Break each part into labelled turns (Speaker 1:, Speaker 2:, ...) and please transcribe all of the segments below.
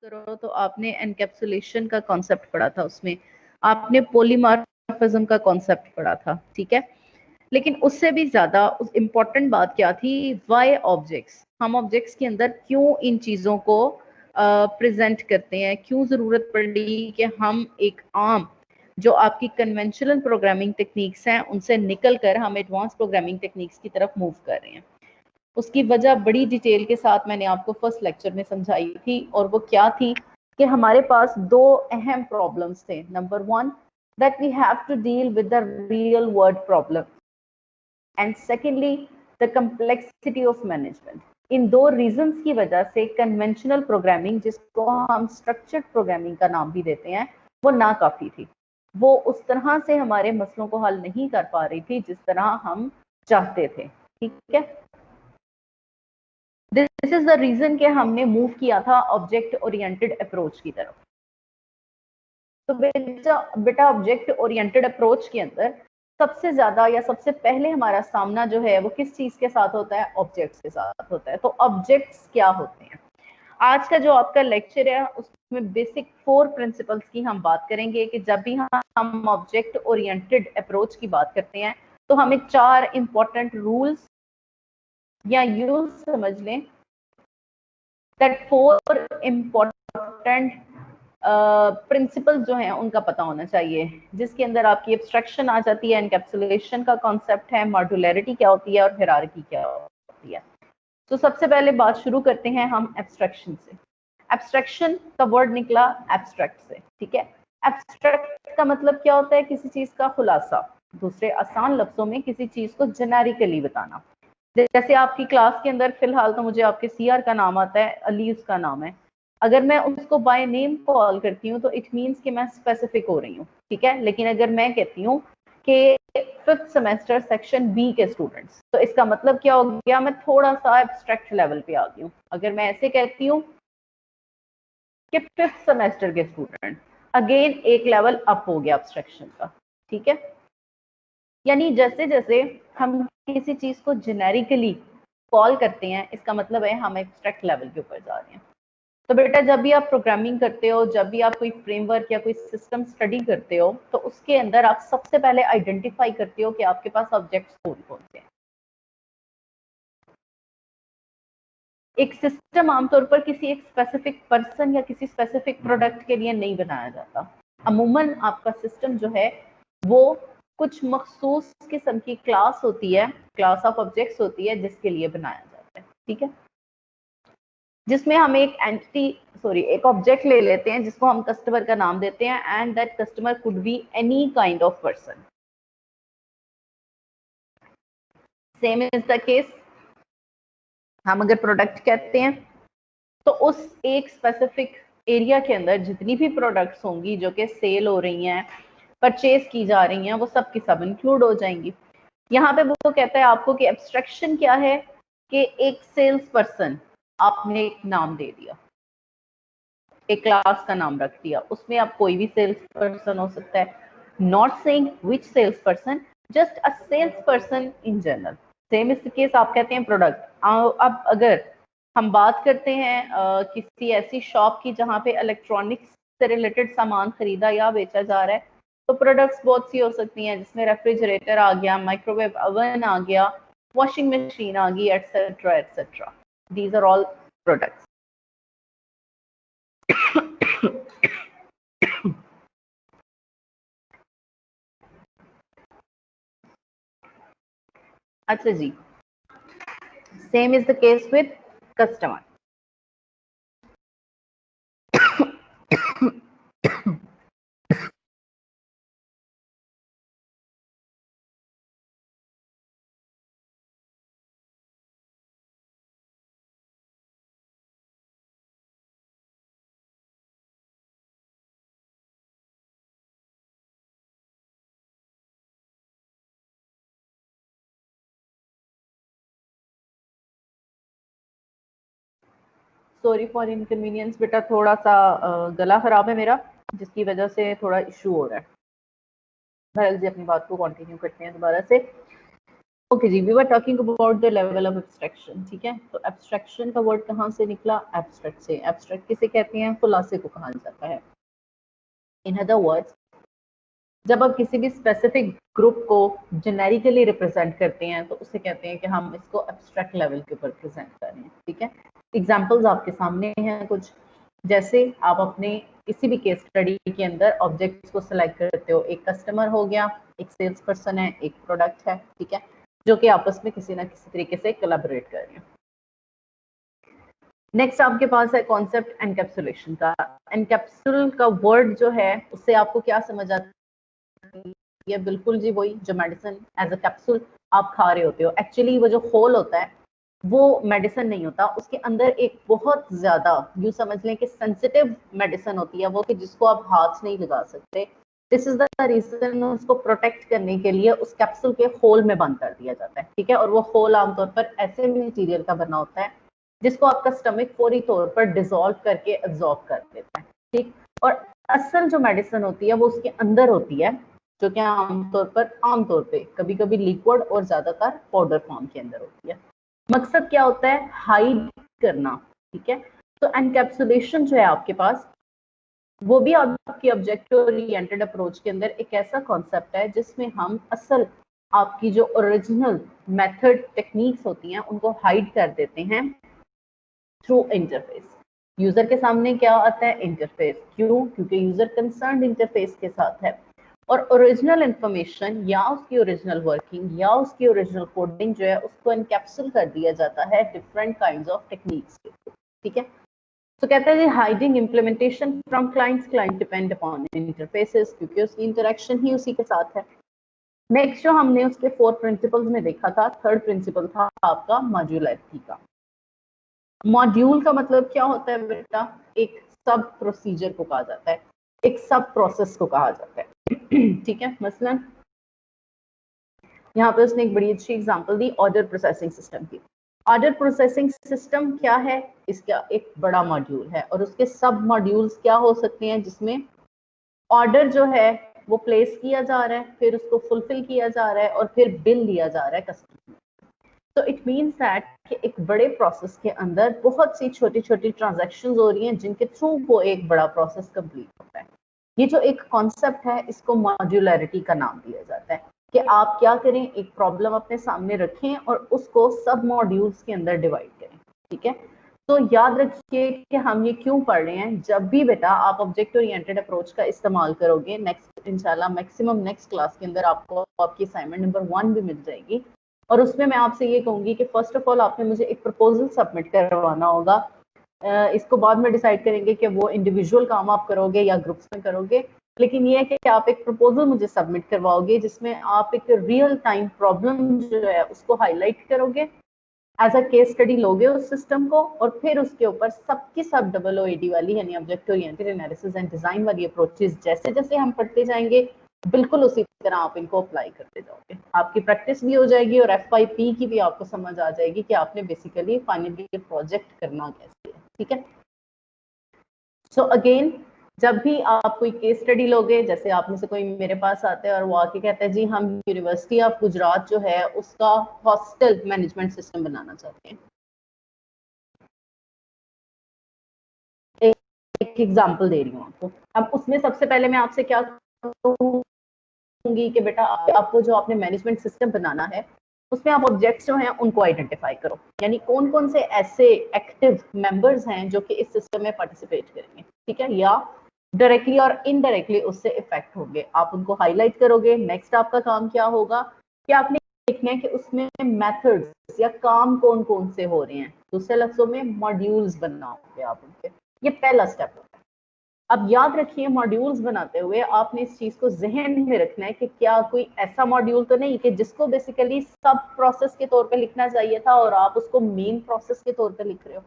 Speaker 1: करो तो आपने एनकैप्सुलेशन का कॉन्सेप्ट पढ़ा था, उसमें आपने पॉलीमॉर्फिज्म का कॉन्सेप्ट पढ़ा था, ठीक है। लेकिन उससे भी ज्यादा इम्पोर्टेंट बात क्या थी, वाई ऑब्जेक्ट्स, हम ऑब्जेक्ट्स के अंदर क्यों इन चीजों को प्रेजेंट करते हैं, क्यों जरूरत पड़ी कि हम एक आम जो आपकी कन्वेंशनल प्रोग्रामिंग टेक्निक्स हैं उनसे निकल कर हम एडवांस प्रोग्रामिंग टेक्निक्स की तरफ मूव कर रहे हैं। उसकी वजह बड़ी डिटेल के साथ मैंने आपको फर्स्ट लेक्चर में समझाई थी, और वो क्या थी कि हमारे पास दो अहम प्रॉब्लम्स थे। Number one, that we have to deal with the real world problem, and secondly the complexity of management. इन दो रीजंस की वजह से कन्वेंशनल प्रोग्रामिंग, जिसको हम स्ट्रक्चर्ड प्रोग्रामिंग का नाम भी देते हैं, वो नाकाफी थी। वो उस तरह से हमारे मसलों को हल नहीं कर पा रही थी जिस तरह हम चाहते थे, ठीक है। दिस इज द रीजन कि हमने मूव किया था ऑब्जेक्ट ओरिएंटेड अप्रोच की तरफ। तो बेटा ऑब्जेक्ट ओरिएंटेड अप्रोच के अंदर सबसे ज्यादा या सबसे पहले हमारा सामना जो है वो किस चीज के साथ होता है, ऑब्जेक्ट्स के साथ होता है। तो ऑब्जेक्ट्स क्या होते हैं, आज का जो आपका लेक्चर है उसमें बेसिक 4 प्रिंसिपल्स की हम बात करेंगे कि जब भी हम ऑब्जेक्ट ओरिएंटेड अप्रोच की बात करते हैं तो हमें 4 इंपॉर्टेंट रूल्स, या यूज समझ लें दैट 4 इंपॉर्टेंट प्रिंसिपल जो है उनका पता होना चाहिए, जिसके अंदर आपकी एब्स्ट्रैक्शन आ जाती है, एनकैप्सुलेशन का कॉन्सेप्ट है, मॉड्यूलैरिटी क्या होती है और हायरार्की क्या होती है। तो सबसे पहले बात शुरू करते हैं हम एब्स्ट्रैक्शन से। एब्स्ट्रैक्शन का वर्ड निकला एब्स्ट्रैक्ट से, ठीक है। एब्स्ट्रैक्ट का मतलब क्या होता है, किसी चीज का खुलासा, दूसरे आसान लफ्जों में किसी चीज को जेनेरिकली बताना। जैसे आपकी क्लास के अंदर फिलहाल तो मुझे आपके सीआर का नाम आता है, अली उसका नाम है, अगर मैं उसको बाय नेम कॉल करती हूँ तो इट मीन्स कि मैं स्पेसिफिक हो रही हूँ, ठीक है। लेकिन अगर मैं कहती हूँ कि 5th सेमेस्टर सेक्शन बी के स्टूडेंट्स, तो इसका मतलब क्या हो गया, मैं थोड़ा सा एब्स्ट्रैक्ट लेवल पे आ गई हूँ। अगर मैं ऐसे कहती हूँ कि 5th सेमेस्टर के स्टूडेंट, अगेन एक लेवल अप हो गया एब्स्ट्रैक्शन का, ठीक है। यानी जैसे जैसे हम किसी चीज को जेनेरिकली कॉल करते हैं, इसका मतलब है हम एब्स्ट्रैक्ट लेवल के ऊपर जा रहे हैं। तो बेटा जब भी आप प्रोग्रामिंग करते हो, जब भी आप कोई फ्रेमवर्क या कोई सिस्टम स्टडी करते हो, तो उसके अंदर आप सबसे पहले आइडेंटिफाई करते हो कि आपके पास ऑब्जेक्ट्स कौन कौन से हैं। एक सिस्टम आमतौर पर किसी एक स्पेसिफिक पर्सन या किसी स्पेसिफिक प्रोडक्ट के लिए नहीं बनाया जाता। अमूमन आपका सिस्टम जो है वो कुछ मखसूस किस्म की क्लास होती है, क्लास ऑफ ऑब्जेक्ट्स होती है जिसके लिए बनाया जाता है, ठीक है। जिसमें हम एक एक ऑब्जेक्ट ले लेते हैं जिसको हम कस्टमर का नाम देते हैं, and that customer could be any kind of person. Same is the case, हम अगर प्रोडक्ट कहते हैं तो उस एक स्पेसिफिक एरिया के अंदर जितनी भी प्रोडक्ट्स होंगी जो कि सेल हो रही हैं, परचेज की जा रही हैं, वो सब की सब इंक्लूड हो जाएंगी। यहाँ पे वो कहता है आपको कि एब्स्ट्रैक्शन क्या है, कि एक सेल्स पर्सन आपने एक नाम दे दिया, एक क्लास का नाम रख दिया, उसमें आप कोई भी सेल्स पर्सन हो सकता है, not saying which sales person, just a sales person in general. Same इस केस आप कहते हैं प्रोडक्ट। अब अगर हम बात करते हैं किसी ऐसी शॉप की जहाँ पे इलेक्ट्रॉनिक्स से रिलेटेड सामान खरीदा या बेचा जा रहा है, तो प्रोडक्ट्स बहुत सी हो सकती हैं, जिसमें रेफ्रिजरेटर आ गया, माइक्रोवेव ओवन आ गया, वॉशिंग मशीन आ गई, etcetera etcetera. These are all products. अच्छा जी, same is the case with customer. Sorry for inconvenience बेटा, थोड़ा सा गला खराब है मेरा, जिसकी वजह से थोड़ा इशू हो रहा है। भरल जी अपनी बात को कंटिन्यू करते हैं दोबारा से। ओके जी, we were talking about the level of abstraction, ठीक है। तो एब्स्ट्रैक्शन का वर्ड कहाँ से निकला? एब्स्ट्रैक्ट से। एब्स्ट्रैक्ट किसे कहते हैं? खुलासे को कहा जाता है। इन अदर वर्ड्स, जब आप किसी भी स्पेसिफिक ग्रुप को जेनेरिकली रिप्रेजेंट करते हैं तो उसे कहते हैं कि हम इसको एब्स्ट्रैक्ट लेवल के ऊपर प्रेजेंट कर रहे हैं, ठीक है। एग्जांपल्स आपके सामने हैं कुछ, जैसे आप अपने किसी भी केस स्टडी के अंदर ऑब्जेक्ट्स को सिलेक्ट करते हो। एक कस्टमर हो गया, एक सेल्स पर्सन है, एक प्रोडक्ट है, ठीक है, जो कि आपस में किसी ना किसी तरीके से कोलैबोरेट कर रहे हैं। नेक्स्ट आपके पास है कॉन्सेप्ट एनकैप्सुलेशन का। एनकैप्सुल का वर्ड जो है उससे आपको क्या समझ आता है? ये बिल्कुल जी वही जो मेडिसिन एज अ कैप्सूल आप खा रहे होते हो। एक्चुअली वो जो होल होता है वो मेडिसिन नहीं होता, उसके अंदर एक बहुत ज्यादा यूं समझ लें कि सेंसिटिव मेडिसिन होती है वो, कि जिसको आप हाथ नहीं लगा सकते। दिस इज द रीजन, उसको प्रोटेक्ट करने के लिए उस कैप्सूल के होल में बंद कर दिया जाता है, ठीक है। और वो होल आमतौर पर ऐसे मटीरियल का बना होता है जिसको आपका स्टमक फौरी तौर पर डिसॉल्व करके एब्जॉर्ब कर देता है, ठीक। और असल जो मेडिसिन होती है वो उसके अंदर होती है, जो कि आमतौर पे कभी कभी लिक्विड और ज्यादातर पाउडर फॉर्म के अंदर होती है। मकसद क्या होता है? हाइड करना, ठीक है। तो एनकैप्सुलेशन जो है आपके पास, वो भी आपकी ऑब्जेक्ट ओरिएंटेड अप्रोच के अंदर एक ऐसा कॉन्सेप्ट है जिसमें हम असल आपकी जो ओरिजिनल मेथड टेक्निक्स होती हैं उनको हाइड कर देते हैं थ्रू इंटरफेस। यूजर के सामने क्या आता है? इंटरफेस। क्यों? क्योंकि यूजर कंसर्न इंटरफेस के साथ है और ओरिजिनल इंफॉर्मेशन या उसकी ओरिजिनल वर्किंग या उसकी ओरिजिनल कोडिंग जो है उसको एनकैप्सुल कर दिया जाता है डिफरेंट काइंड्स ऑफ टेक्निक्स के, ठीक है। तो कहते हैं hiding implementation from clients, client depend upon interfaces, क्योंकि उसकी इंटरेक्शन ही उसी के साथ है। नेक्स्ट जो हमने उसके 4 प्रिंसिपल्स में देखा था, थर्ड प्रिंसिपल था आपका मॉड्यूलरिटी का। मॉड्यूल का मतलब क्या होता है बेटा? एक सब प्रोसीजर को कहा जाता है, एक सब प्रोसेस को कहा जाता है ठीक है। मसलन यहाँ पे उसने एक बड़ी अच्छी एग्जांपल दी ऑर्डर प्रोसेसिंग सिस्टम की। ऑर्डर प्रोसेसिंग सिस्टम क्या है? इसका एक बड़ा मॉड्यूल है और उसके सब मॉड्यूल्स क्या हो सकते हैं, जिसमें ऑर्डर जो है वो प्लेस किया जा रहा है, फिर उसको फुलफिल किया जा रहा है और फिर बिल दिया जा रहा है कस्टमर। तो इट मीन्स दैट कि एक बड़े प्रोसेस के अंदर बहुत सी छोटी छोटी ट्रांजैक्शंस हो रही हैं जिनके थ्रू वो एक बड़ा प्रोसेस कंप्लीट होता है। ये जो एक कॉन्सेप्ट है इसको मॉड्यूलरिटी का नाम दिया जाता है, कि आप क्या करें, एक प्रॉब्लम अपने सामने रखें और उसको सब मॉड्यूल्स के अंदर डिवाइड करें, ठीक है। तो याद रखिए कि हम ये क्यों पढ़ रहे हैं। जब भी बेटा आप ऑब्जेक्ट ओरिएंटेड अप्रोच का इस्तेमाल करोगे, नेक्स्ट इंशाल्लाह मैक्सिमम नेक्स्ट क्लास के अंदर आपको आपकी असाइनमेंट नंबर 1 भी मिल जाएगी और उसमें मैं आपसे ये कहूंगी कि फर्स्ट ऑफ ऑल आपने मुझे एक प्रपोजल सबमिट करवाना होगा। इसको बाद में डिसाइड करेंगे कि वो इंडिविजुअल काम आप करोगे या ग्रुप्स में करोगे, लेकिन ये है कि आप एक प्रपोजल मुझे सबमिट करवाओगे जिसमें आप एक रियल टाइम प्रॉब्लम जो है उसको हाईलाइट करोगे, एज अ केस स्टडी लोगे उस सिस्टम को और फिर उसके ऊपर सबकी सब OOAD वाली यानी object oriented analysis and design वाली अप्रोचेस जैसे जैसे हम पढ़ते जाएंगे बिल्कुल उसी तरह आप इनको अप्लाई करते जाओगे। आपकी प्रैक्टिस भी हो जाएगी और FYP की भी आपको समझ आ जाएगी कि आपने बेसिकली फाइनली प्रोजेक्ट करना कैसे है, ठीक है। सो अगेन, जब भी आप कोई केस स्टडी लोगे, जैसे आप में से कोई मेरे पास आता है और वो आके कहता है जी हम यूनिवर्सिटी ऑफ गुजरात जो है उसका हॉस्टल मैनेजमेंट सिस्टम बनाना चाहते हैं, एक एग्जांपल दे रही हूँ आपको। अब उसमें सबसे पहले मैं आपसे क्या कहूंगी कि बेटा आपको जो आपने मैनेजमेंट सिस्टम बनाना है उसमें आप ऑब्जेक्ट्स जो हैं उनको आइडेंटिफाई करो, यानी कौन कौन से ऐसे एक्टिव मेंबर्स हैं जो कि इस सिस्टम में पार्टिसिपेट करेंगे, ठीक है, या डायरेक्टली और इनडायरेक्टली उससे इफेक्ट होंगे, आप उनको हाईलाइट करोगे। नेक्स्ट आपका काम क्या होगा कि आपने देखना है कि उसमें मेथड्स या काम कौन कौन से हो रहे हैं, दूसरे लफ्जों में मॉड्यूल्स बनाओगे आप उनके। ये पहला स्टेप होता है। अब याद रखिए मॉड्यूल्स बनाते हुए आपने इस चीज को जहन में रखना है कि क्या कोई ऐसा मॉड्यूल तो नहीं कि जिसको बेसिकली सब प्रोसेस के तौर पे लिखना चाहिए था और आप उसको मेन प्रोसेस के तौर पे लिख रहे हो।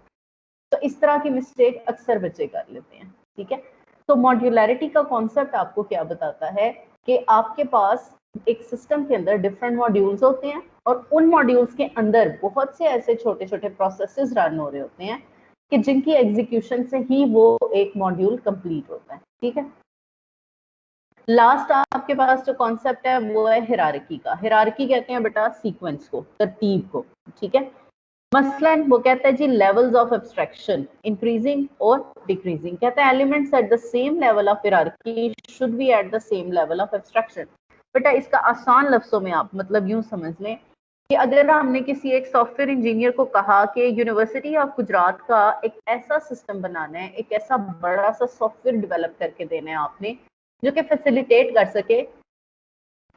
Speaker 1: तो इस तरह की मिस्टेक अक्सर बच्चे कर लेते हैं, ठीक है। तो मॉड्यूलरिटी का कॉन्सेप्ट आपको क्या बताता है कि आपके पास एक सिस्टम के अंदर डिफरेंट मॉड्यूल्स होते हैं और उन मॉड्यूल्स के अंदर बहुत से ऐसे छोटे छोटे प्रोसेसेस रन हो रहे होते हैं कि जिनकी एग्जीक्यूशन से ही वो एक मॉड्यूल कंप्लीट होता है, ठीक है। लास्ट आपके पास जो कॉन्सेप्ट है वो है हिरार्की का। हिरार्की कहते हैं बेटा सीक्वेंस को, तरतीब को, ठीक है। मसलन वो कहता है जी लेवल्स ऑफ एब्स्ट्रैक्शन इंक्रीजिंग और डिक्रीजिंग, कहता है elements at the same level of hierarchy should be at the same level of abstraction. बेटा इसका आसान लफ्जों में आप मतलब यूं समझ लें कि अगर हमने किसी एक सॉफ्टवेयर इंजीनियर को कहा कि यूनिवर्सिटी ऑफ गुजरात का एक ऐसा सिस्टम बनाना है, एक ऐसा बड़ा सा सॉफ्टवेयर डेवलप करके देना है आपने जो कि फैसिलिटेट कर सके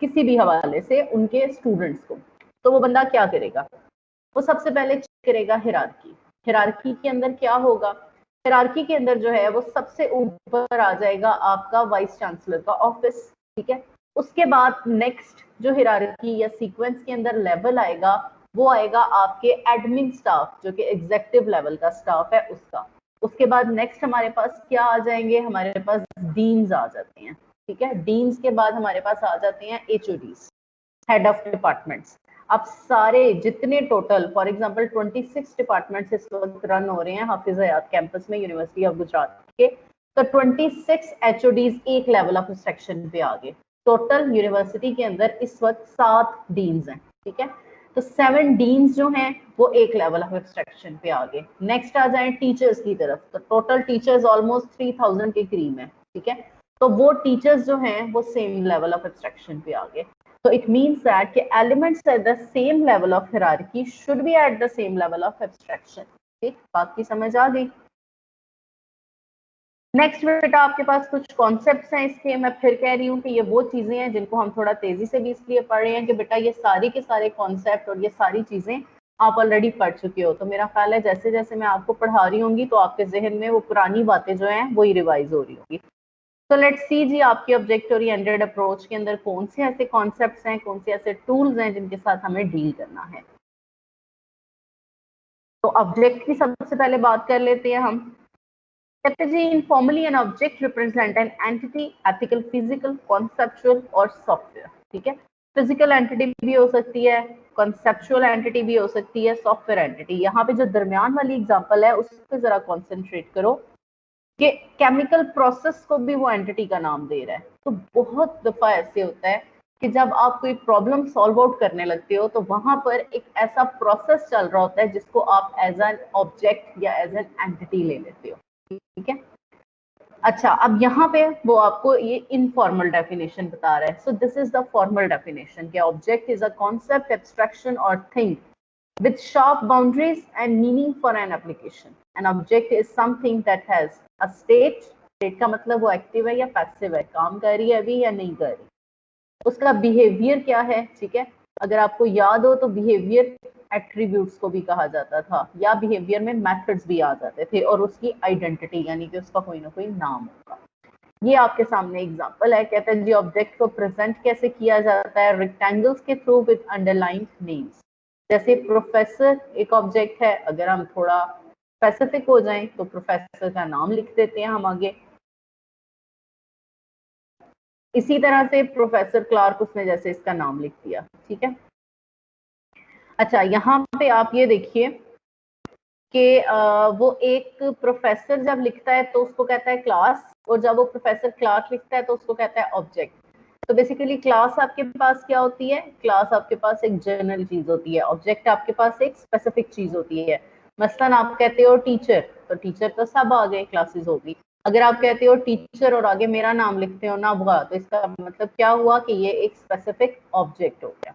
Speaker 1: किसी भी हवाले से उनके स्टूडेंट्स को, तो वो बंदा क्या करेगा? वो सबसे पहले चेक करेगा हिरार्की। हिरार्की के अंदर क्या होगा? हिरार्की के अंदर जो है वो सबसे ऊपर आ जाएगा आपका वाइस चांसलर का ऑफिस, ठीक है। उसके बाद नेक्स्ट जो हिरार्की या सीक्वेंस के अंदर लेवल आएगा वो आएगा आपके एडमिन स्टाफ, जो कि एग्जीक्यूटिव लेवल का स्टाफ है उसका। उसके बाद नेक्स्ट हमारे पास क्या आ जाएंगे? हमारे पास डीन्स आ जाते हैं, ठीक है। डीन्स के बाद हमारे पास आ जाते हैं एचओडीज, हेड ऑफ डिपार्टमेंट्स। अब सारे जितने टोटल फॉर एग्जांपल 26 डिपार्टमेंट्स इस वक्त रन हो रहे हैं हाफिज हयात कैंपस में यूनिवर्सिटी ऑफ गुजरात के, तो 26 एचओडीज एक लेवल ऑफ सेक्शन पे आ गए। टोटल यूनिवर्सिटी के अंदर इस वक्त 7 डीन्स हैं, ठीक है। तो 7 डीन्स जो हैं वो एक लेवल ऑफ एब्स्ट्रैक्शन पे आ गए। नेक्स्ट आ जाए टीचर्स की तरफ, तो टोटल टीचर्स ऑलमोस्ट 3000 के करीब है, ठीक है। तो वो टीचर्स जो हैं वो सेम लेवल ऑफ एब्स्ट्रैक्शन पे आ गए। So it means that कि elements at the same level of hierarchy should be at the same level of abstraction। ठीक, बात की समझ आ गई। नेक्स्ट बेटा आपके पास कुछ कॉन्सेप्ट्स हैं इसके, मैं फिर कह रही हूँ कि ये वो चीजें हैं जिनको हम थोड़ा तेजी से भी इसलिए पढ़ रहे हैं कि बेटा ये सारी के सारे कॉन्सेप्ट और ये सारी चीजें आप ऑलरेडी पढ़ चुके हो। तो मेरा ख्याल है जैसे जैसे मैं आपको पढ़ा रही होंगी तो आपके जहन में वो पुरानी बातें जो हैं वही रिवाइज हो रही होगी। तो लेट्स सी जी आपकी ऑब्जेक्ट ओरिएंटेड अप्रोच के अंदर कौन से ऐसे कॉन्सेप्ट्स हैं, कौन से ऐसे टूल्स हैं जिनके साथ हमें डील करना है। तो ऑब्जेक्ट की सबसे पहले बात कर लेते हैं हम। कहते हैं जी informally an object represent an entity, ethical, physical, conceptual और सॉफ्टवेयर, ठीक है। फिजिकल एंटिटी भी हो सकती है, कॉन्सेप्चुअल एंटिटी भी हो सकती है, सॉफ्टवेयर एंटिटी। यहाँ पे जो दरमियान वाली एग्जांपल है उस पर जरा कॉन्सेंट्रेट करो कि केमिकल प्रोसेस को भी वो एंटिटी का नाम दे रहा है। तो बहुत दफा ऐसे होता है कि जब आप कोई प्रॉब्लम सॉल्व आउट करने लगते हो तो वहां पर एक ऐसा प्रोसेस चल रहा होता है जिसको आप एज एन ऑब्जेक्ट या एज एन एंटिटी ले लेते हो, ठीक है। अच्छा, अब यहाँ पे वो आपको ये इनफॉर्मल डेफिनेशन बता रहा है। So this is the formal definition कि object is a concept, abstraction or thing with sharp boundaries and meaning for an application. An object is something that has a state. State का मतलब वो active है या passive है, काम कर रही है अभी या नहीं कर रही, उसका बिहेवियर क्या है, ठीक है। अगर आपको याद हो तो बिहेवियर एट्रीब्यूट्स को भी कहा जाता था या बिहेवियर में मेथड्स भी आ जाते थे और उसकी आइडेंटिटी यानी कि उसका कोई ना कोई नाम होगा। ये आपके सामने एग्जांपल है। कहते हैं जी ऑब्जेक्ट को प्रेजेंट कैसे किया जाता है? रेक्टेंगल्स के थ्रू विद अंडरलाइंड नेम्स। जैसे प्रोफेसर एक ऑब्जेक्ट है, अगर हम थोड़ा स्पेसिफिक हो जाएं तो प्रोफेसर का नाम लिख देते हैं हम आगे। इसी तरह से प्रोफेसर क्लार्क, उसने जैसे इसका नाम लिख दिया, ठीक है। अच्छा, यहाँ पे आप ये देखिए कि वो एक प्रोफेसर जब लिखता है तो उसको कहता है क्लास, और जब वो प्रोफेसर क्लार्क लिखता है तो उसको कहता है ऑब्जेक्ट। तो बेसिकली क्लास आपके पास क्या होती है? क्लास आपके पास एक जनरल चीज होती है, ऑब्जेक्ट आपके पास एक स्पेसिफिक चीज होती है। मसलन आप कहते हो टीचर, तो टीचर तो सब आ गए, क्लासेस होगी। अगर आप कहते हो टीचर और आगे मेरा नाम लिखते हो ना बुआ, तो इसका मतलब क्या हुआ कि ये एक स्पेसिफिक ऑब्जेक्ट हो गया।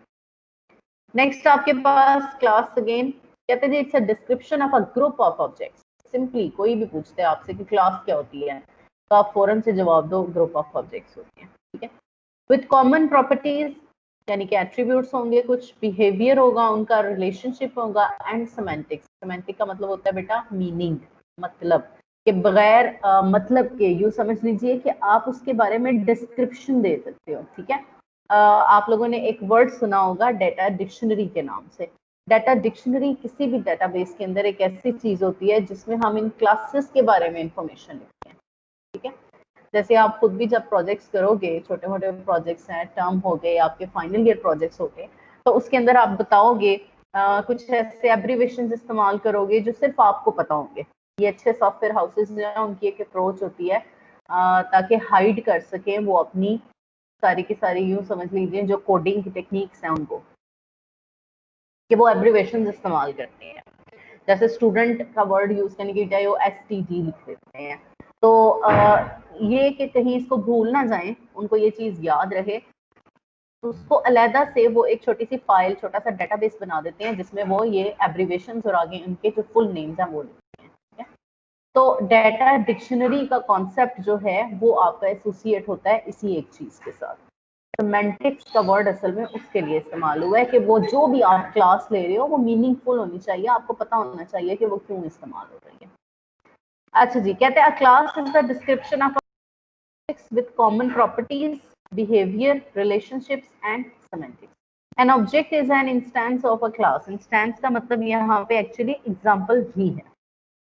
Speaker 1: नेक्स्ट आपके पास क्लास अगेन, कहते हैं it's a description of a group of objects. Simply कोई भी पूछते हैं आपसे कि क्लास क्या होती है तो आप फौरन से जवाब दो ग्रुप ऑफ ऑब्जेक्ट्स होती है, ठीक है। विद कॉमन प्रॉपर्टीज यानी कि एट्रीब्यूट्स होंगे, कुछ बिहेवियर होगा, उनका रिलेशनशिप होगा, एंड सेमेंटिक्स। सेमेंटिक का मतलब होता है बेटा मीनिंग, मतलब कि बगैर मतलब के यूं समझ लीजिए कि आप उसके बारे में डिस्क्रिप्शन दे सकते हो, ठीक है। आप लोगों ने एक वर्ड सुना होगा डेटा डिक्शनरी के नाम से। डेटा डिक्शनरी किसी भी डेटाबेस के अंदर एक ऐसी चीज होती है जिसमें हम इन क्लासेस के बारे में इंफॉर्मेशन लिखते हैं, ठीक है। जैसे आप खुद भी जब प्रोजेक्ट्स करोगे, छोटे मोटे प्रोजेक्ट्स हैं, टर्म हो गए, आपके फाइनल ईयर प्रोजेक्ट्स हो गए, तो उसके अंदर आप बताओगे कुछ ऐसे एब्रीवेशंस इस्तेमाल करोगे जो सिर्फ आपको पता होंगे। ये अच्छे सॉफ्टवेयर हाउसेज जो है उनकी एक अप्रोच होती है ताकि हाइड कर सकें वो अपनी सारी की सारी यूं समझ लीजिए जो कोडिंग की टेक्निक्स हैं उनको, कि वो एब्रिवेशन इस्तेमाल करते हैं। जैसे स्टूडेंट का वर्ड यूज करने की बजाय वो STD लिख देते हैं। तो ये कि कहीं इसको भूल ना जाएं, उनको ये चीज याद रहे, तो उसको अलहदा से वो एक छोटी सी फाइल, छोटा सा डेटाबेस बना देते हैं जिसमें वो ये एब्रिवेशंस और आगे उनके जो फुल नेम्स हैं वो लिखते हैं, ठीक है। तो डाटा डिक्शनरी का कॉन्सेप्ट जो है वो आपका एसोसिएट होता है इसी एक चीज के साथ। सेमेंटिक्स का वर्ड असल में उसके लिए इस्तेमाल हुआ है कि वो जो भी आप क्लास ले रहे हो वो मीनिंगफुल होनी चाहिए, आपको पता होना चाहिए कि वो क्यों इस्तेमाल हो रही है। अच्छा जी, कहते हैं class is the description of with common properties, behavior, relationships and semantics. An object is an instance of a class. Instance का मतलब यहाँ पे actually example भी है.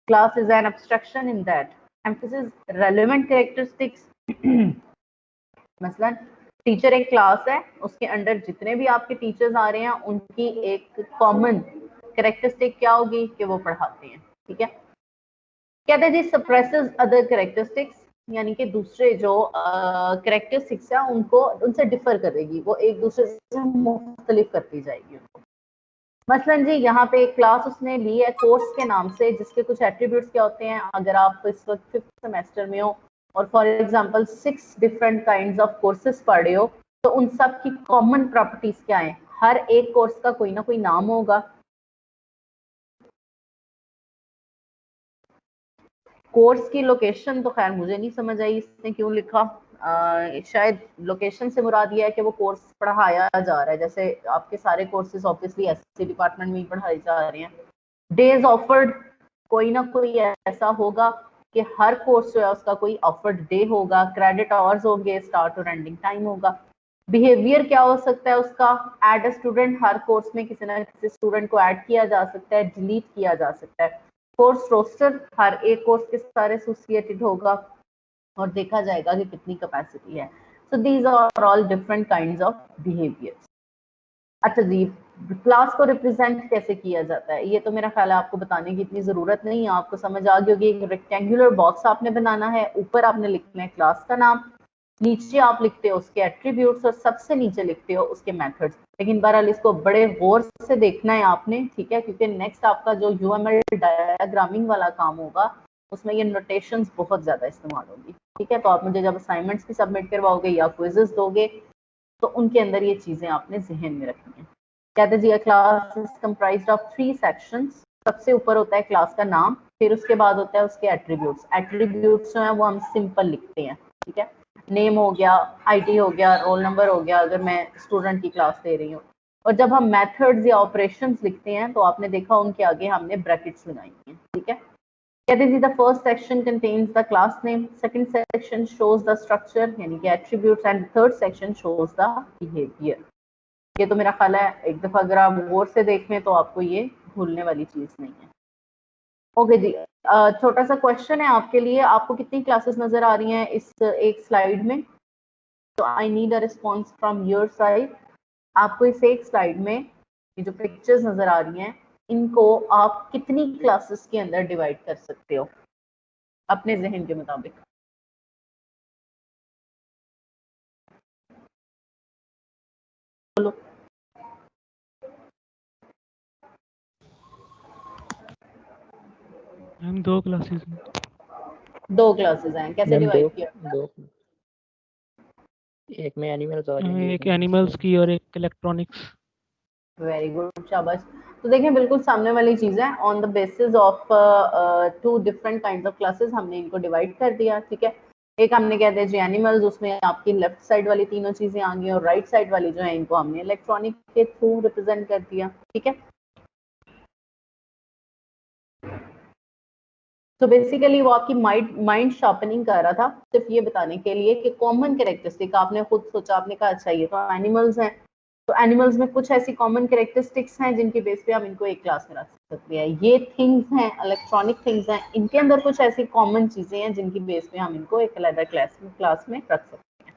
Speaker 1: Class is an abstraction in that emphasis relevant characteristics. मसलन teacher एक class है, उसके अंडर जितने भी आपके टीचर्स आ रहे हैं उनकी एक कॉमन कैरेक्टरिस्टिक क्या होगी कि वो पढ़ाते हैं, ठीक है। कहते हैं जी सप्रेसेस अदर कैरेक्टरिस्टिक्स, यानी कि दूसरे जो कैरेक्टरिस्टिक्स है उनको उनसे डिफर करेगी, वो एक दूसरे से मुख्तलिफ करती जाएगी उनको। मसलन जी यहाँ पे एक क्लास उसने ली है कोर्स के नाम से, जिसके कुछ एट्रीब्यूट्स क्या होते हैं, अगर आप इस वक्त 5th सेमेस्टर में हो और for example 6 different kinds of courses पढ़ रहे हो, तो उन सब की कॉमन प्रॉपर्टीज क्या है, हर एक कोर्स का कोई ना कोई नाम होगा। कोर्स की लोकेशन तो खैर मुझे नहीं समझ आई इसने क्यों लिखा, शायद लोकेशन से मुराद ये है कि वो कोर्स पढ़ाया जा रहा है, जैसे आपके सारे कोर्सेज ऑब्वियसली ऐसे डिपार्टमेंट में ही पढ़ाए जा रहे हैं। डेज ऑफर्ड, कोई ना कोई ऐसा होगा कि हर कोर्स जो है उसका कोई ऑफर्ड डे होगा, क्रेडिट आवर्स होंगे, स्टार्ट और एंडिंग टाइम होगा। बिहेवियर क्या हो सकता है उसका, एड अ स्टूडेंट, हर कोर्स में किसी ना किसी स्टूडेंट को ऐड किया जा सकता है, डिलीट किया जा सकता है। कोर्स रोस्टर, हर एक कोर्स के साथ एसोसिएटेड होगा और देखा जाएगा कि कितनी कैपेसिटी है। So these are all different kinds of behaviours. अच्छा जी, क्लास को रिप्रेजेंट कैसे किया जाता है, ये तो मेरा ख्याल है आपको बताने की इतनी जरूरत नहीं है, आपको समझ आ गई होगी। एक रेक्टेंगुलर बॉक्स आपने बनाना है, ऊपर आपने लिखना है क्लास का नाम, नीचे आप लिखते हो उसके एट्रीब्यूट्स और सबसे नीचे लिखते हो उसके मेथड्स। लेकिन बहरहाल इसको बड़े गौर से देखना है आपने, ठीक है, क्योंकि नेक्स्ट आपका जो UML डायग्रामिंग वाला काम होगा उसमें ये नोटेशंस बहुत ज्यादा इस्तेमाल होगी, ठीक है। तो आप मुझे जब असाइनमेंट्स भी सबमिट करवाओगे या क्विजेस दोगे तो उनके अंदर ये चीजें आपने जहन में रखनी है। कहते जी class is comprised of 3 sections. सबसे ऊपर होता है क्लास का नाम, फिर उसके बाद होता है उसके एट्रीब्यूट्स। एट्रीब्यूट्स जो है वो हम सिंपल लिखते हैं, ठीक है, नेम हो गया, ID हो गया, रोल नंबर हो गया अगर मैं स्टूडेंट की क्लास ले रही हूँ। और जब हम मेथड्स या ऑपरेशंस लिखते हैं तो आपने देखा उनके आगे हमने ब्रैकेट्स लगाई हैं, ठीक है। कहते हैं the first section contains the class name, second section shows the structure यानी कि attributes and third section shows the behaviour. ये तो मेरा ख्याल है एक दफा अगर आप गौर से देखें तो आपको ये भूलने वाली चीज नहीं है। ओके जी, छोटा सा क्वेश्चन है आपके लिए, आपको कितनी क्लासेस नजर आ रही हैं इस एक स्लाइड में? तो I need a response from your side. आपको इस एक स्लाइड में ये जो पिक्चर्स नजर आ रही हैं इनको आप कितनी क्लासेस के अंदर डिवाइड कर सकते हो अपने जहन के मुताबिक? बोलो।
Speaker 2: मैम 2 क्लासेस हैं।
Speaker 1: 2 क्लासेस हैं, कैसे डिवाइड किया?
Speaker 3: दो, एक में एनिमल्स आ जाएंगे,
Speaker 2: एक एनिमल्स की और एक इलेक्ट्रॉनिक्स।
Speaker 1: वेरी गुड, शाबाश। तो देखें बिल्कुल सामने वाली चीज है, on the basis of 2 different kinds of classes हमने इनको डिवाइड कर दिया, ठीक है। एक हमने कहते हैं जी एनिमल्स, उसमें आपकी लेफ्ट साइड वाली तीनों चीजें आ गई और राइट साइड वाली जो है इनको हमने इलेक्ट्रॉनिक के थ्रू रिप्रेजेंट कर दिया, ठीक है। तो बेसिकली वो आपकी माइंड शार्पनिंग कर रहा था, सिर्फ ये बताने के लिए कि कॉमन कैरेक्टरिस्टिक आपने खुद सोचा, आपने कहा अच्छा ये तो एनिमल्स हैं, तो एनिमल्स में कुछ ऐसी कॉमन कैरेक्टरिस्टिक्स हैं जिनके बेस पे हम इनको एक क्लास में रख सकते हैं। ये थिंग्स हैं, इलेक्ट्रॉनिक थिंग्स हैं, इनके अंदर कुछ ऐसी कॉमन चीजें हैं जिनकी बेस पे हम इनको एक अलग क्लास में रख सकते हैं।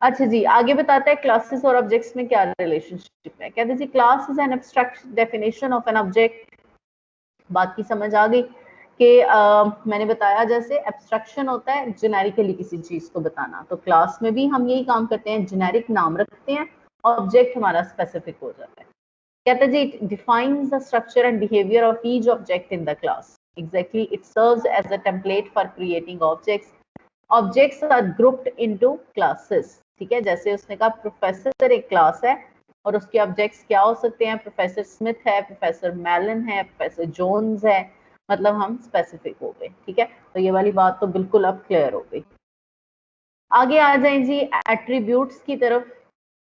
Speaker 1: अच्छा जी, आगे बताता है क्लासेस और ऑब्जेक्ट्स में क्या रिलेशनशिप है। कहते हैं जी class is an abstract definition of an object. बात की समझ आ गई? कि मैंने बताया जैसे एब्स्ट्रैक्शन होता है जेनेरिकली किसी चीज को बताना, तो क्लास में भी हम यही काम करते हैं, जेनेरिक नाम रखते हैं, ऑब्जेक्ट हमारा स्पेसिफिक हो जाता है। कहते हैं जी it defines the structure and behaviour of each object in the class. Exactly it serves as a template for creating objects. Objects are grouped into classes. ठीक है, जैसे उसने कहा प्रोफेसर एक क्लास है और उसके ऑब्जेक्ट्स क्या हो सकते हैं, प्रोफेसर स्मिथ है, प्रोफेसर मेलन है, प्रोफेसर जोन्स है, मतलब हम स्पेसिफिक हो गए। ठीक है, तो ये वाली बात तो बिल्कुल अब क्लियर हो गई। आगे आ जाए जी एट्रीब्यूट्स की तरफ।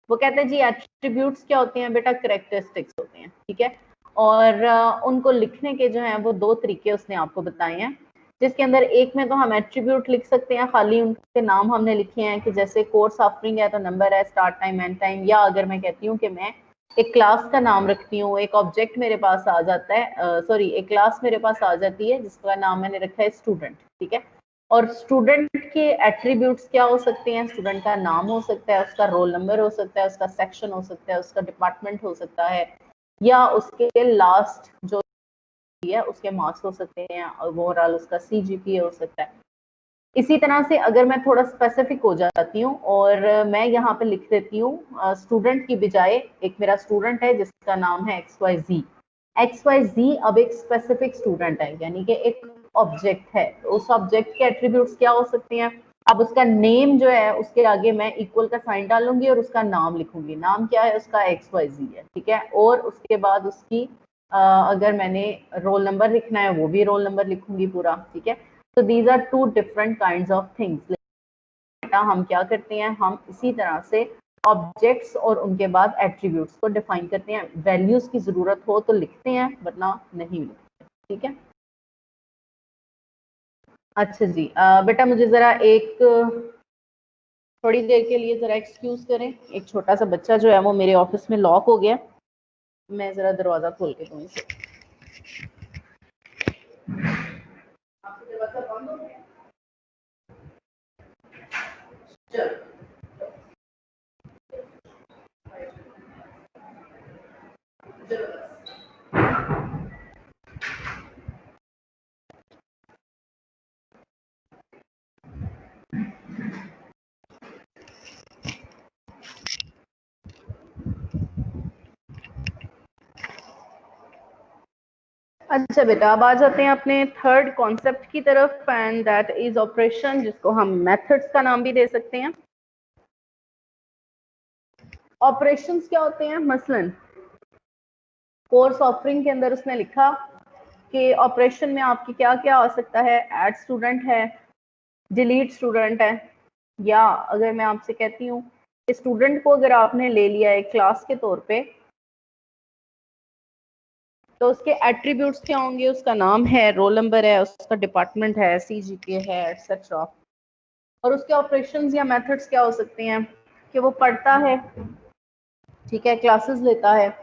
Speaker 1: वो कहते हैं जी एट्रीब्यूट्स क्या होते हैं बेटा, करेक्टरिस्टिक्स होते हैं। ठीक है, और उनको लिखने के जो हैं वो दो तरीके उसने आपको बताए हैं, जिसके अंदर एक में तो हम एट्रीब्यूट लिख सकते हैं, खाली उनके नाम हमने लिखे हैं कि जैसे कोर्स ऑफरिंग है तो नंबर है, स्टार्ट टाइम, एंड टाइम। या अगर मैं कहती हूँ कि मैं एक क्लास का नाम रखती हूँ, एक ऑब्जेक्ट मेरे पास आ जाता है, सॉरी एक क्लास मेरे पास आ जाती है जिसका नाम मैंने रखा है स्टूडेंट। ठीक है, और स्टूडेंट के एट्रीब्यूट्स क्या हो सकते हैं, स्टूडेंट का नाम हो सकता है, उसका रोल नंबर हो सकता है, उसका सेक्शन हो सकता है, उसका डिपार्टमेंट हो सकता है, या उसके लास्ट जो है उसके मार्क्स हो सकते हैं, और ओवरऑल उसका CGPA हो सकता है। इसी तरह से अगर मैं थोड़ा स्पेसिफिक हो जाती हूँ और मैं यहाँ पे लिख देती हूँ स्टूडेंट की बजाय, एक मेरा स्टूडेंट है जिसका नाम है XYZ। XYZ अब एक स्पेसिफिक स्टूडेंट है, यानी कि एक ऑब्जेक्ट है। तो उस ऑब्जेक्ट के एट्रीब्यूट्स क्या हो सकते हैं, अब उसका नेम जो है उसके आगे मैं इक्वल का साइन डालूंगी और उसका नाम लिखूंगी। नाम क्या है उसका, XYZ है। ठीक है, और उसके बाद उसकी अगर मैंने रोल नंबर लिखना है वो भी रोल नंबर लिखूंगी पूरा। ठीक है, तो these are two different kinds of things. हम क्या करते हैं, हम इसी तरह से ऑब्जेक्ट्स और उनके बाद एट्रीब्यूट्स को डिफाइन करते हैं। वैल्यूज की जरूरत हो तो लिखते हैं, वरना नहीं लिखते। ठीक है, अच्छा जी बेटा मुझे जरा एक थोड़ी देर के लिए जरा एक्सक्यूज करें, एक छोटा सा बच्चा जो है वो मेरे ऑफिस में लॉक हो गया, मैं जरा दरवाजा खोल के दूँ इसे। आपका दरवाजा बंद हो गया? चलो अच्छा बेटा, अब आ जाते हैं अपने थर्ड कॉन्सेप्ट की तरफ, एंड दैट इज ऑपरेशन, जिसको हम मेथड्स का नाम भी दे सकते हैं। ऑपरेशंस क्या होते हैं, मसलन कोर्स ऑफरिंग के अंदर उसने लिखा कि ऑपरेशन में आपकी क्या क्या आ सकता है, ऐड स्टूडेंट है, डिलीट स्टूडेंट है, या अगर मैं आपसे कहती हूँ कि स्टूडेंट को अगर आपने ले लिया है क्लास के तौर पे, तो उसके एट्रीब्यूट्स क्या होंगे, उसका नाम है, रोल नंबर है, उसका डिपार्टमेंट है, CGPA है, एटसेट्रा। और उसके ऑपरेशंस या मेथड्स क्या हो सकते हैं कि वो पढ़ता है, ठीक है, क्लासेस लेता है,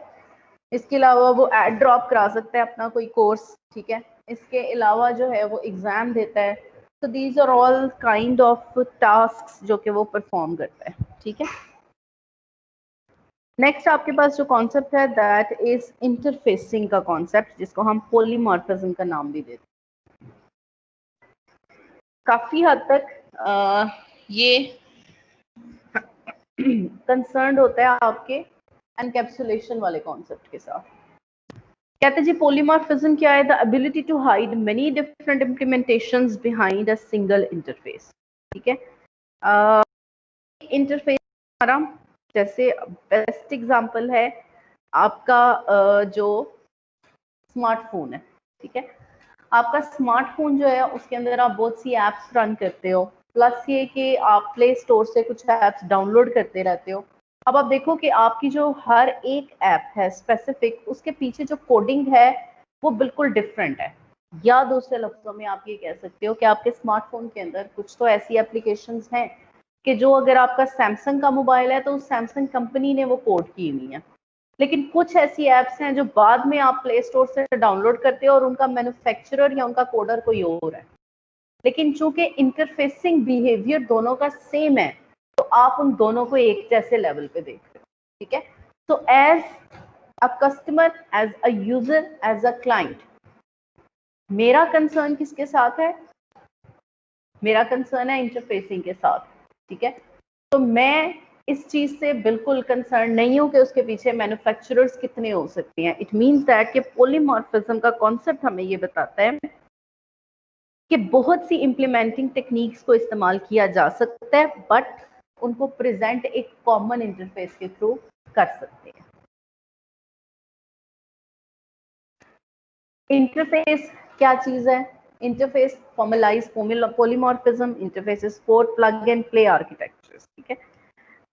Speaker 1: इसके अलावा वो ऐड ड्रॉप करा सकता है अपना कोई कोर्स। ठीक है, इसके अलावा जो है वो एग्जाम देता है। तो these are all kind of task जो कि वो परफॉर्म करता है। ठीक है, नेक्स्ट आपके पास जो कॉन्सेप्ट है दैट इज इंटरफेसिंग का कॉन्सेप्ट, जिसको हम पॉलीमॉर्फिज्म का नाम भी देते हैं। काफी हद तक ये कंसर्न होता है आपके एनकैप्सुलेशन वाले कॉन्सेप्ट के साथ। कहते हैं जी पॉलीमॉर्फिज्म क्या है, the ability to hide many different implementations behind a single interface. ठीक है, इंटरफेस हमारा, जैसे बेस्ट एग्जांपल है आपका जो स्मार्टफोन है। ठीक है, आपका स्मार्टफोन जो है उसके अंदर आप बहुत सी एप्स रन करते हो, प्लस ये कि आप प्ले स्टोर से कुछ एप्स डाउनलोड करते रहते हो। अब आप देखो कि आपकी जो हर एक ऐप है स्पेसिफिक, उसके पीछे जो कोडिंग है वो बिल्कुल डिफरेंट है। या दूसरे लफ्जों में आप ये कह सकते हो कि आपके स्मार्टफोन के अंदर कुछ तो ऐसी एप्लीकेशंस हैं कि जो अगर आपका सैमसंग का मोबाइल है तो उस सैमसंग कंपनी ने वो कोड की हुई है, लेकिन कुछ ऐसी एप्स हैं जो बाद में आप प्ले स्टोर से डाउनलोड करते हो और उनका मैन्युफैक्चरर या उनका कोडर कोई और है, लेकिन चूंकि इंटरफेसिंग बिहेवियर दोनों का सेम है तो आप उन दोनों को एक जैसे लेवल पे देख रहे हो। ठीक है, तो as a customer, as a user, as a client, मेरा कंसर्न किसके साथ है? मेरा कंसर्न है इंटरफेसिंग के साथ, ठीक है। तो मैं इस चीज से बिल्कुल कंसर्न नहीं हूं कि उसके पीछे मैन्युफैक्चरर्स कितने हो सकते हैं। इट मींस दैट कि पॉलीमॉर्फिज्म का कॉन्सेप्ट हमें ये बताता है कि बहुत सी इम्प्लीमेंटिंग टेक्निक्स को इस्तेमाल किया जा सकता है, बट उनको प्रेजेंट एक कॉमन इंटरफेस के थ्रू कर सकते हैं। इंटरफेस क्या चीज है? Interface formalize polymorphism, interface is for plug and play architectures, ठीक है।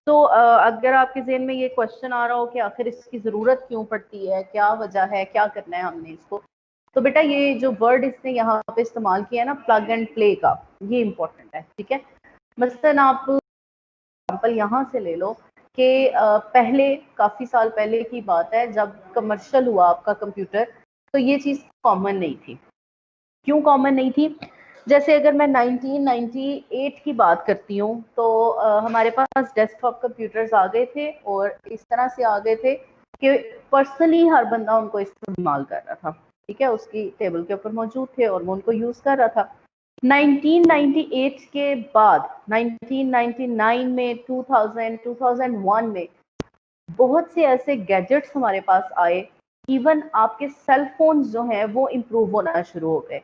Speaker 1: तो अगर आपके ज़हन में ये क्वेश्चन आ रहा हो कि आखिर इसकी ज़रूरत क्यों पड़ती है, क्या वजह है, क्या करना है हमने इसको, तो बेटा ये जो वर्ड इसने यहाँ पे इस्तेमाल किया है ना, प्लग एंड प्ले का, ये इंपॉर्टेंट है, ठीक है। मसलन आप एग्जाम्पल यहाँ से ले लो कि पहले काफ़ी साल पहले की बात है, जब कमर्शियल हुआ आपका कंप्यूटर, तो ये चीज़ कॉमन नहीं थी। क्यों कॉमन नहीं थी? जैसे अगर मैं 1998 की बात करती हूँ तो हमारे पास डेस्कटॉप कंप्यूटर्स आ गए थे, और इस तरह से आ गए थे कि पर्सनली हर बंदा उनको इस्तेमाल कर रहा था, ठीक है, उसकी टेबल के ऊपर मौजूद थे और वो उनको यूज़ कर रहा था। 1998 के बाद 1999 में, 2000, 2001 में बहुत से ऐसे गैजेट्स हमारे पास आए, इवन आपके सेल फोन्स जो हैं वो इम्प्रूव होना शुरू हो गए,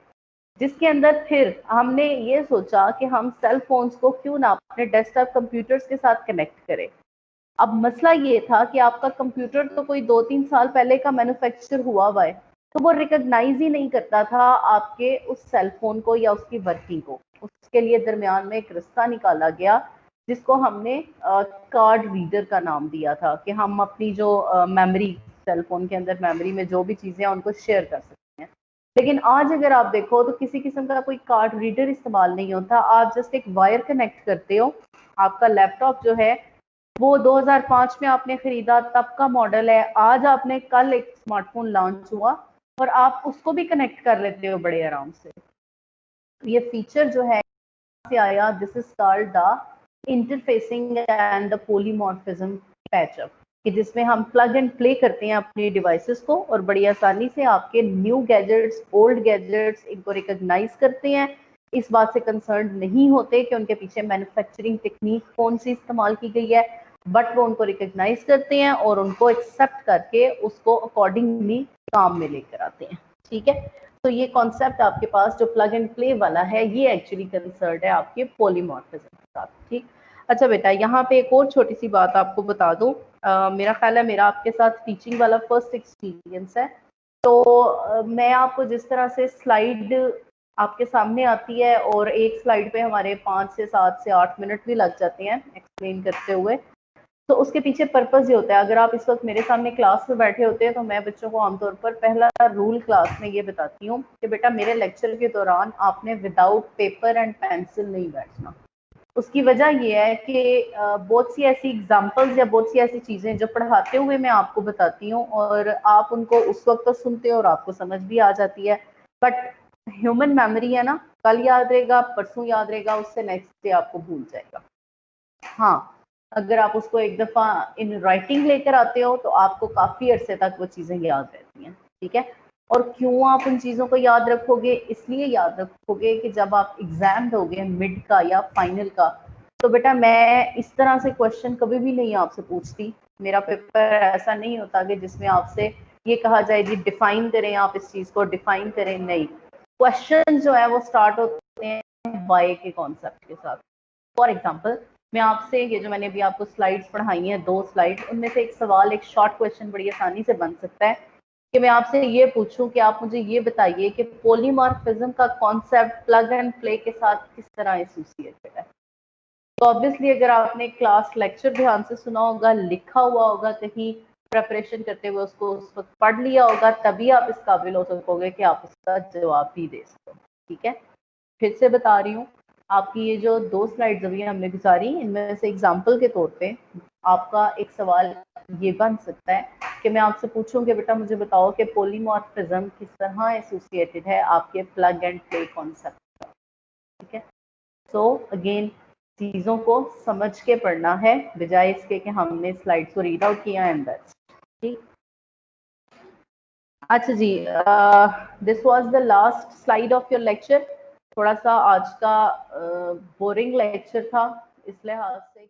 Speaker 1: जिसके अंदर फिर हमने ये सोचा कि हम सेल फोन्स को क्यों ना अपने डेस्कटॉप कंप्यूटर्स के साथ कनेक्ट करें। अब मसला ये था कि आपका कंप्यूटर तो कोई 2-3 साल पहले का मैन्युफैक्चर हुआ हुआ है, तो वो रिकॉग्नाइज ही नहीं करता था आपके उस सेल फोन को या उसकी वर्किंग को। उसके लिए दरमियान में एक रास्ता निकाला गया जिसको हमने कार्ड रीडर का नाम दिया था, कि हम अपनी जो मेमोरी, सेल फोन के अंदर मेमोरी में जो भी चीज़ें हैं उनको शेयर कर सकते हैं। लेकिन आज अगर आप देखो तो किसी किस्म का कोई कार्ड रीडर इस्तेमाल नहीं होता, आप जस्ट एक वायर कनेक्ट करते हो। आपका लैपटॉप जो है वो 2005 में आपने खरीदा, तब का मॉडल है, आज आपने कल एक स्मार्टफोन लॉन्च हुआ और आप उसको भी कनेक्ट कर लेते हो बड़े आराम से। ये फीचर जो है से आया, this is called the interfacing and the polymorphism patch up, कि जिसमें हम प्लग एंड प्ले करते हैं अपनी डिवाइसेस को और बड़ी आसानी से आपके न्यू गैजेट्स, ओल्ड गैजेट्स, इनको रिकॉग्नाइज करते हैं। इस बात से कंसर्न नहीं होते कि उनके पीछे मैन्युफैक्चरिंग टेक्निक कौन सी इस्तेमाल की गई है, बट वो उनको रिकॉग्नाइज करते हैं और उनको एक्सेप्ट करके उसको अकॉर्डिंगली काम में लेकर आते हैं, ठीक है। तो ये कॉन्सेप्ट आपके पास जो प्लग एंड प्ले वाला है, ये एक्चुअली कंसर्न है आपके पॉलीमॉर्फिज्म के साथ, ठीक। अच्छा बेटा, यहाँ पे एक और छोटी सी बात आपको बता दूं, मेरा ख्याल है मेरा आपके साथ टीचिंग वाला फर्स्ट एक्सपीरियंस है, तो मैं आपको जिस तरह से स्लाइड आपके सामने आती है और एक स्लाइड पे हमारे 5 से 7 से 8 मिनट भी लग जाते हैं एक्सप्लेन करते हुए, तो उसके पीछे पर्पस ये होता है। अगर आप इस वक्त मेरे सामने क्लास में बैठे होते हैं तो मैं बच्चों को आमतौर पर पहला रूल क्लास में ये बताती हूँ कि बेटा मेरे लेक्चर के दौरान आपने विदाउट पेपर एंड पेंसिल नहीं बैठना। उसकी वजह ये है कि बहुत सी ऐसी एग्जांपल्स या बहुत सी ऐसी चीज़ें जो पढ़ाते हुए मैं आपको बताती हूँ और आप उनको उस वक्त तो सुनते हो और आपको समझ भी आ जाती है, बट ह्यूमन मेमोरी है ना, कल याद रहेगा, परसों याद रहेगा, उससे नेक्स्ट डे आपको भूल जाएगा। हाँ, अगर आप उसको एक दफ़ा इन राइटिंग लेकर आते हो तो आपको काफ़ी अरसे तक वो चीज़ें याद रहती हैं, ठीक है। और क्यों आप उन चीज़ों को याद रखोगे? इसलिए याद रखोगे कि जब आप एग्ज़ाम दोगे मिड का या फाइनल का, तो बेटा मैं इस तरह से क्वेश्चन कभी भी नहीं आपसे पूछती। मेरा पेपर ऐसा नहीं होता कि जिसमें आपसे ये कहा जाए जी डिफाइन करें, आप इस चीज़ को डिफाइन करें, नहीं। क्वेश्चन जो है वो स्टार्ट होते हैं वाई के कॉन्सेप्ट के साथ। फॉर एग्जाम्पल, मैं आपसे ये जो मैंने अभी आपको स्लाइड्स पढ़ाई हैं, 2 स्लाइड, उनमें से एक सवाल, एक शॉर्ट क्वेश्चन बड़ी आसानी से बन सकता है कि मैं आपसे ये पूछूं कि आप मुझे ये बताइए कि पॉलीमॉर्फिज्म का कॉन्सेप्ट प्लग एंड प्ले के साथ किस तरह एसोसिएटेड है। तो ऑब्वियसली अगर आपने क्लास लेक्चर ध्यान से सुना होगा, लिखा हुआ होगा कहीं प्रेपरेशन करते हुए, उसको उस वक्त पढ़ लिया होगा, तभी आप इस काबिल हो सकोगे कि आप उसका जवाब भी दे सको, ठीक है। फिर से बता रही हूँ, आपकी ये जो 2 स्लाइड्स अभी हमने गुजारी, इनमें से एग्जाम्पल के तौर पे आपका एक सवाल ये बन सकता है कि मैं आपसे पूछूं कि बेटा मुझे बताओ कि पॉलीमॉर्फिज्म किस तरह एसोसिएटेड है आपके प्लग एंड प्ले कॉन्सेप्ट, ठीक है। सो अगेन चीज़ों को समझ के पढ़ना है बजाय इसके कि हमने स्लाइड्स को रीड आउट किया एंड दैट्स, ठीक। अच्छा जी, this was the last slide of your lecture. थोड़ा सा आज का बोरिंग लेक्चर था इस लिहाज से